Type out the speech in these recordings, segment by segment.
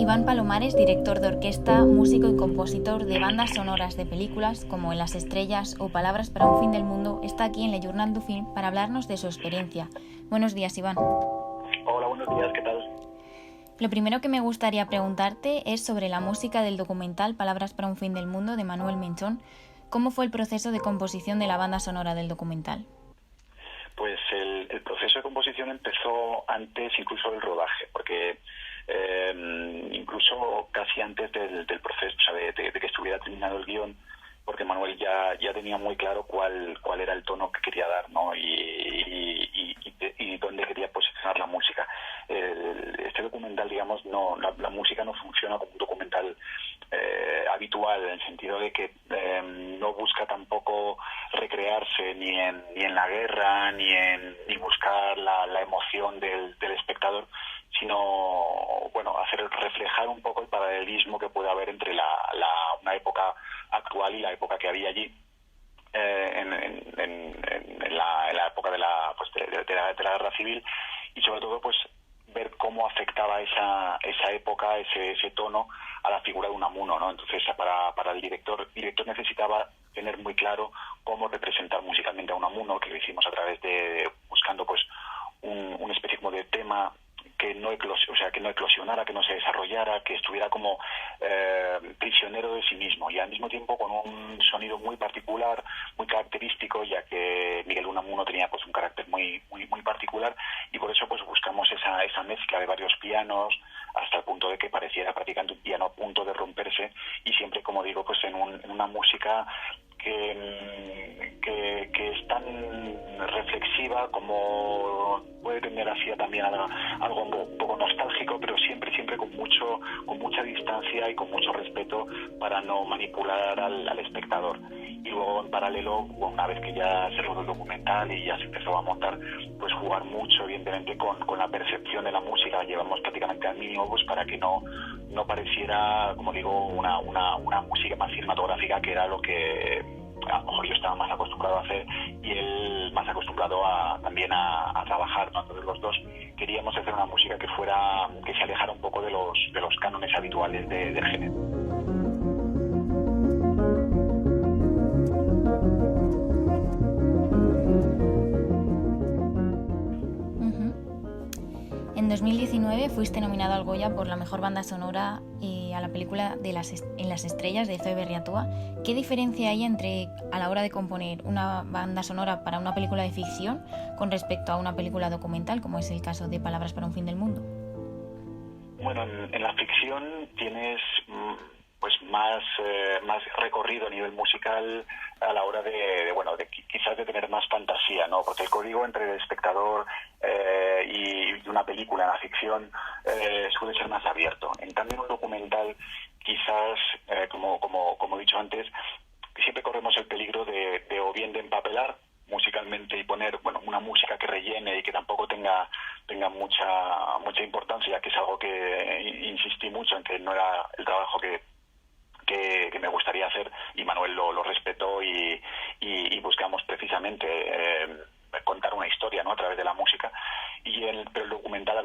Iván Palomares, director de orquesta, músico y compositor de bandas sonoras de películas como En las estrellas o Palabras para un fin del mundo, está aquí en Le Journal du Film para hablarnos de su experiencia. Buenos días, Iván. Hola, buenos días, ¿qué tal? Lo primero que me gustaría preguntarte es sobre la música del documental Palabras para un fin del mundo de Manuel Menchón. ¿Cómo fue el proceso de composición de la banda sonora del documental? Pues el proceso de composición empezó antes incluso del rodaje, porque incluso casi antes del proceso, o sea, de que estuviera terminado el guión, porque Manuel ya tenía muy claro cuál era el tono que quería dar, ¿no? Y dónde quería posicionar la música. Este documental, digamos, la música no funciona como un documental habitual, en el sentido de que no busca tampoco recrearse ni en la guerra, ni buscar la emoción del espectador, sino, bueno, hacer reflejar un poco el paralelismo que puede haber entre una época actual y la época que había allí, en la época de la guerra civil, y sobre todo pues ver cómo afectaba esa época, ese tono a la figura de Unamuno, ¿no? Entonces para el director necesitaba tener muy claro cómo representar musicalmente a Unamuno, que lo hicimos a través de buscando pues una especie como de tema que no eclosionara, que no se desarrollara, que estuviera como prisionero de sí mismo, y al mismo tiempo con un sonido muy particular, muy característico, ya que Miguel Unamuno tenía pues un carácter muy particular, y por eso pues buscamos esa mezcla de varios pianos, hasta el punto de que pareciera prácticamente un piano a punto de romperse, y siempre, como digo, pues en una música que es tan reflexiva como puede tener así también algo un poco nostálgico, pero siempre con mucha distancia y con mucho respeto para no manipular al espectador. Y luego, en paralelo, una vez que ya se rodó el documental y ya se empezó a montar, pues jugar mucho, evidentemente, con la percepción de la música. Llevamos prácticamente al mínimo pues para que no pareciera, como digo, una música más cinematográfica, que era lo que a lo mejor yo estaba más acostumbrado a hacer y él más acostumbrado también a trabajar, ¿no? Entonces los dos queríamos hacer una música que se alejara un poco de los cánones habituales del género. En 2019 fuiste nominado al Goya por la mejor banda sonora a la película En las estrellas de Zoe Berriatúa. ¿Qué diferencia hay a la hora de componer una banda sonora para una película de ficción con respecto a una película documental, como es el caso de Palabras para un fin del mundo? Bueno, en la ficción tienes pues más recorrido a nivel musical a la hora de quizás de tener más fantasía, ¿no? Porque el código entre el espectador y una película en la ficción suele ser más abierto. En cambio, en un documental, quizás, como he dicho antes, siempre corremos el peligro de o bien de empapelar musicalmente y poner una música que rellene y que tampoco tenga mucha importancia, ya que es algo que insistí mucho en que no era el trabajo que me gustaría hacer, y Manuel lo respetó, y buscamos precisamente contar una historia, ¿no?, a través de la música. Pero el documental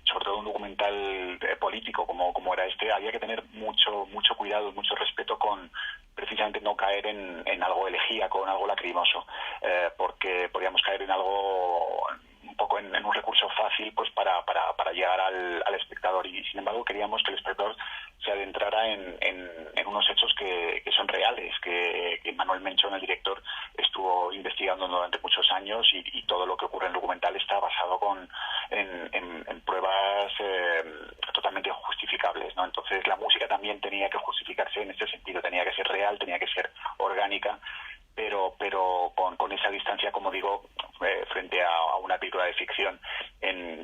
sobre todo un documental político como era este, había que tener mucho cuidado, mucho respeto con precisamente no caer en algo elegíaco, en algo lacrimoso, porque podíamos caer en algo un poco en un recurso fácil pues para llegar al espectador, y sin embargo queríamos que el espectador se adentrara en unos hechos que son reales, que Manuel Menchón, el director, estuvo investigando durante muchos años, y todo lo que ocurre en el documental está basado en pruebas totalmente justificables, ¿no? Entonces la música también tenía que justificarse en ese sentido, tenía que ser real, tenía que ser orgánica, pero con esa distancia, como digo, frente a una película de ficción.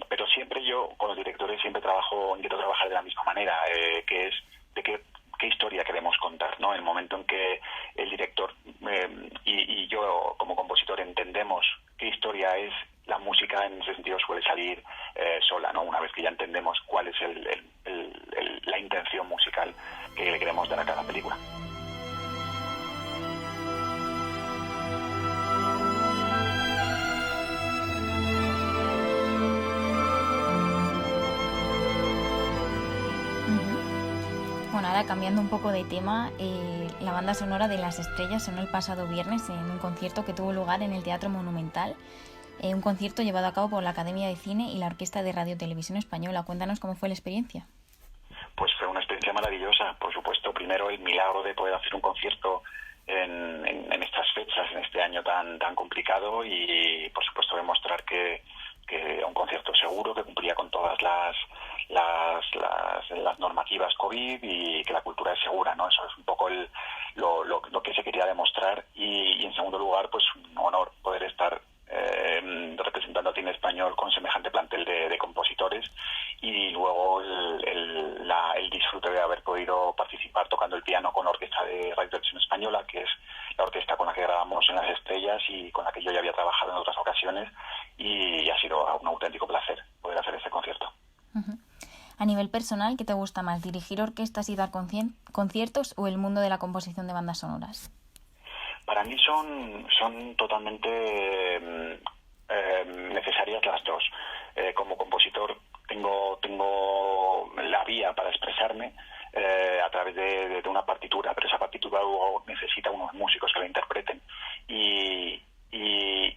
Pero siempre yo, con los directores, siempre intento trabajar de la misma manera, que es de qué historia queremos contar, ¿no? En el momento en que el director y yo, como compositor, entendemos qué historia es, la música en ese sentido suele salir sola, ¿no? Una vez que ya entendemos cuál es la intención musical que le queremos dar a cada película. Bueno, ahora cambiando un poco de tema, la banda sonora de Las Estrellas sonó el pasado viernes en un concierto que tuvo lugar en el Teatro Monumental, un concierto llevado a cabo por la Academia de Cine y la Orquesta de Radio Televisión Española. Cuéntanos cómo fue la experiencia. Pues fue una experiencia maravillosa, por supuesto. Primero, el milagro de poder hacer un concierto en estas fechas, en este año tan complicado, y por supuesto demostrar que un concierto seguro, que cumplía con todas las normativas COVID y que la cultura es segura, ¿no? Eso es un poco lo que se quería demostrar. Y en segundo lugar, pues un honor poder estar representando a Cine Español con semejante plantel de compositores, y luego el disfrute de haber podido participar tocando el piano con la Orquesta de Radio Televisión Española, que es la orquesta con la que grabamos en Las Estrellas y con la que yo ya había trabajado en otras ocasiones, y ha sido un auténtico placer poder hacer este concierto. Uh-huh. A nivel personal, ¿qué te gusta más, dirigir orquestas y dar conciertos o el mundo de la composición de bandas sonoras? Para mí son totalmente necesarias las dos. Como compositor tengo la vía para expresarme a través de una partitura, pero esa partitura luego necesita unos músicos que la interpreten. Y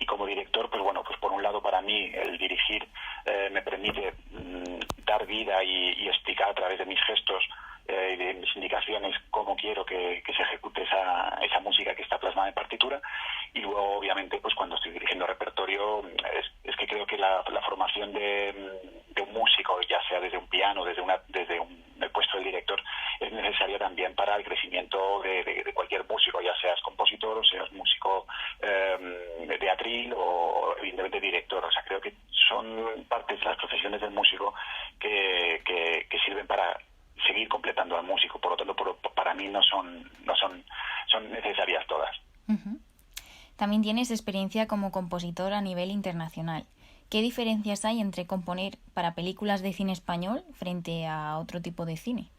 como director, pues bueno, pues por un lado para mí el dirigir me permite dar vida y explicar a través de mis gestos y de mis indicaciones cómo quiero que se ejecute esa música que está plasmada en partitura. Y luego, obviamente, pues cuando estoy dirigiendo repertorio, es que creo que la formación de un músico, ya sea desde un piano, desde el puesto del director, es necesaria también para el crecimiento de cualquier músico, ya seas compositor o seas músico de atril o evidentemente director. O sea, creo que son partes de las profesiones del músico que sirven para seguir completando al músico. Por lo tanto, para mí son necesarias todas. Uh-huh. También tienes experiencia como compositor a nivel internacional. ¿Qué diferencias hay entre componer para películas de cine español frente a otro tipo de cine?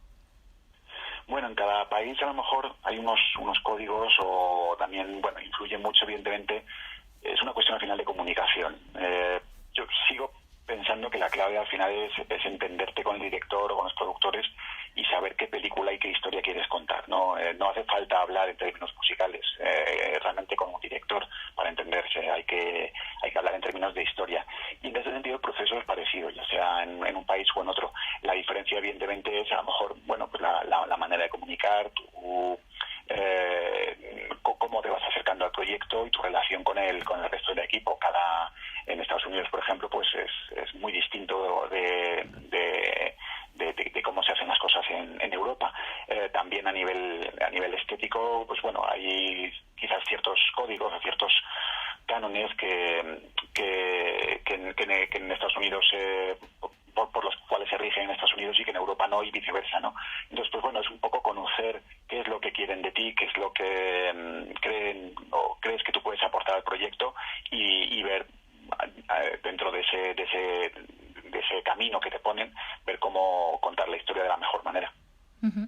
Bueno, en cada país a lo mejor hay unos códigos, o también, bueno, influye mucho, evidentemente. Es una cuestión al final de comunicación. Yo sigo pensando que la clave al final es entenderte con el director o con los productores y saber qué película y qué historia quieres contar, ¿no? No hace falta hablar en términos musicales, realmente como director, para entenderse, hay que hablar en términos de historia. Y en ese sentido el proceso es parecido, ya sea en un país o en otro. La diferencia evidentemente es a lo mejor, bueno, pues la manera de comunicar, cómo te vas acercando al proyecto y tu relación con el resto del equipo. En Estados Unidos, por ejemplo, pues es muy distinto de cómo se hacen las cosas en Europa. También a nivel estético, pues bueno, hay quizás ciertos códigos o ciertos cánones que en Estados Unidos por los cuales se rigen en Estados Unidos y que en Europa no, y viceversa, ¿no? Entonces, pues bueno, es un poco conocer qué es lo que quieren de ti, qué es lo que creen o crees que tú puedes aportar al proyecto, y ver dentro de ese camino que te ponen, ver cómo contar la historia de la mejor manera. Uh-huh.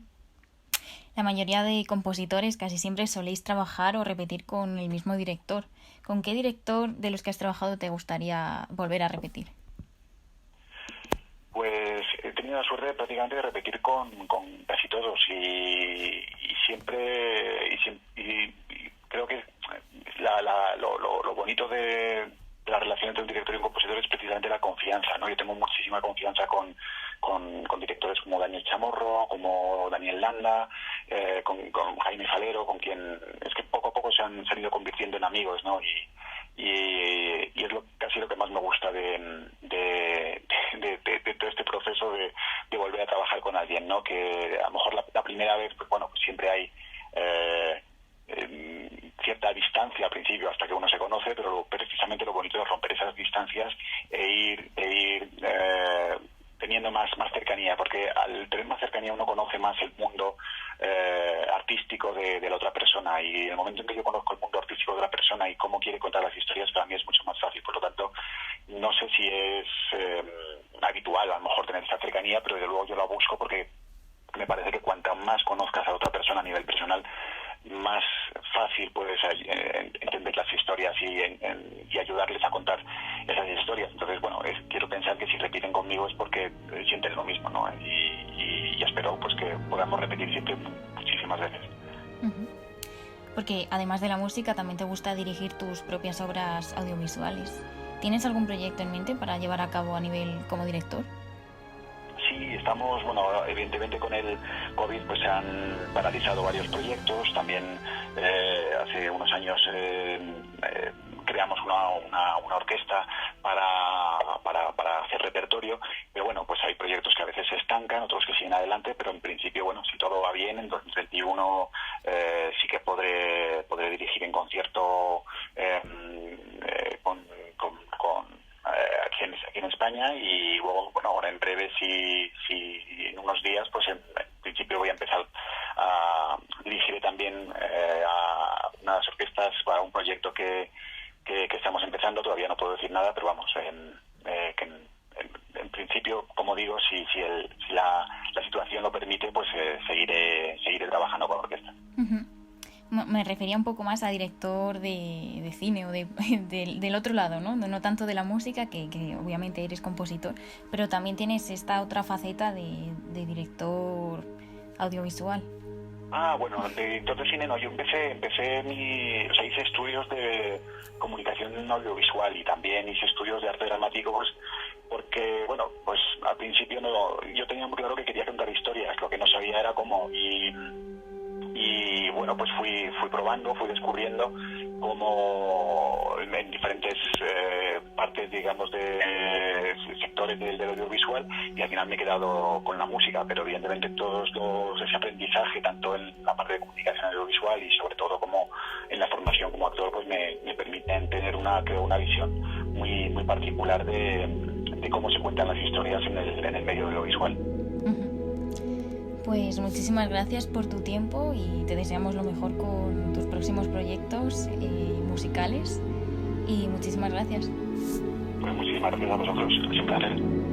La mayoría de compositores casi siempre soléis trabajar o repetir con el mismo director. ¿Con qué director de los que has trabajado te gustaría volver a repetir? Pues he tenido la suerte prácticamente de repetir con casi todos, y siempre creo que lo bonito de la relación entre un director y un compositor es precisamente la confianza, ¿no? Yo tengo muchísima confianza con directores como Daniel Chamorro, como Daniel Landa, con Jaime Falero, con quien es que poco a poco se han ido convirtiendo en amigos, ¿no? Y es casi lo que más me gusta de todo este proceso de volver a trabajar con alguien, ¿no? Que a lo mejor la primera vez, pues bueno, pues siempre hay cierta distancia al principio hasta que uno se conoce, pero precisamente lo bonito es romper esas distancias e ir teniendo más cercanía, porque al tener más cercanía uno conoce más el mundo artístico de la otra persona, y en el momento en que yo conozco el mundo artístico de la persona y cómo quiere contar las historias, para mí es mucho más fácil. Por lo tanto, no sé si es habitual a lo mejor tener esa cercanía, pero desde luego yo la busco, porque me parece que cuanta más conozcas a otra persona a nivel personal, más fácil puedes entender las historias y ayudarles a contar esas historias. Entonces, bueno, quiero pensar que si repiten conmigo es porque sienten lo mismo, ¿no? Y espero espero pues que podamos repetir siempre muchísimas veces. Uh-huh. Porque además de la música también te gusta dirigir tus propias obras audiovisuales. ¿Tienes algún proyecto en mente para llevar a cabo a nivel como director? Sí, estamos, evidentemente con el COVID pues se han paralizado varios proyectos. También hace unos años creamos una orquesta para hacer repertorio, pero bueno, pues hay proyectos que a veces se estancan, otros que siguen adelante, pero en principio, bueno, si todo va bien, en 2021 sí que podré dirigir en concierto aquí en España, y luego, bueno, ahora en breve, si en unos días, pues en principio voy a empezar a dirigir también a unas orquestas para un proyecto que estamos empezando. Todavía no puedo decir nada, pero vamos, en principio, como digo, si la situación lo permite, pues seguiré trabajando con la orquesta. Uh-huh. Me refería un poco más a director de cine o del otro lado, ¿no? No tanto de la música, que obviamente eres compositor, pero también tienes esta otra faceta de director audiovisual. Bueno, de director de cine no, yo empecé hice estudios de comunicación audiovisual y también hice estudios de arte dramático, pues porque, bueno, pues al principio yo tenía muy claro que quería contar historias, lo que no sabía era cómo, y bueno, pues fui probando, fui descubriendo cómo en diferentes partes, digamos, de sectores del audiovisual, y al final me he quedado con la música, pero evidentemente todo ese aprendizaje, tanto en la parte de comunicación audiovisual y sobre todo como en la formación como actor, pues me permiten tener una visión muy, muy particular de cómo se cuentan las historias en el medio audiovisual. Pues muchísimas gracias por tu tiempo y te deseamos lo mejor con tus próximos proyectos musicales, y muchísimas gracias. Pues muchísimas gracias a vosotros, es un placer.